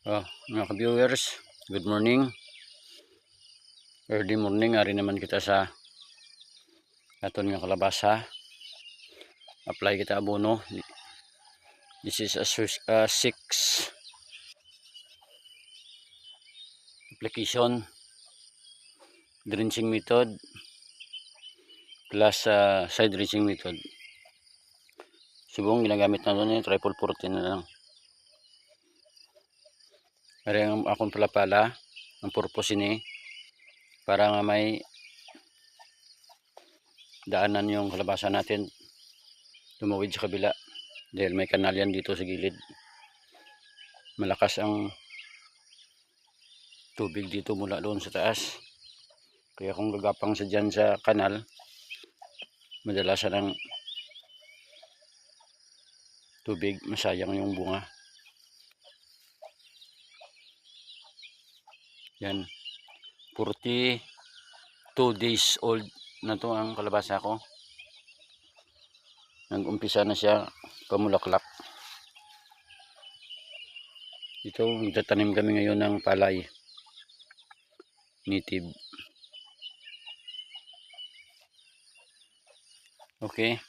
Mga ka-viewers, good morning. Early morning, ari naman kita sa aton nga kalabasa. Apply kita abono. This is a 6 application drenching method plus side drenching method. Subong ginagamit na doon yung triple 14 na lang. Ari ang akong pala ang purpose ini para nga may daanan yung kalabasa natin tumawid sa kabila dahil may kanal yan dito sa gilid. Malakas ang tubig dito mula doon sa taas, kaya kung gagapang sa dyan sa kanal, madalasan ng tubig, masayang yung bunga. Yan, 42 days old na to ang kalabasa ko. Nag-umpisa na siya pamulaklak. Ito, magtatanim kami ngayon ng palay native. Okay.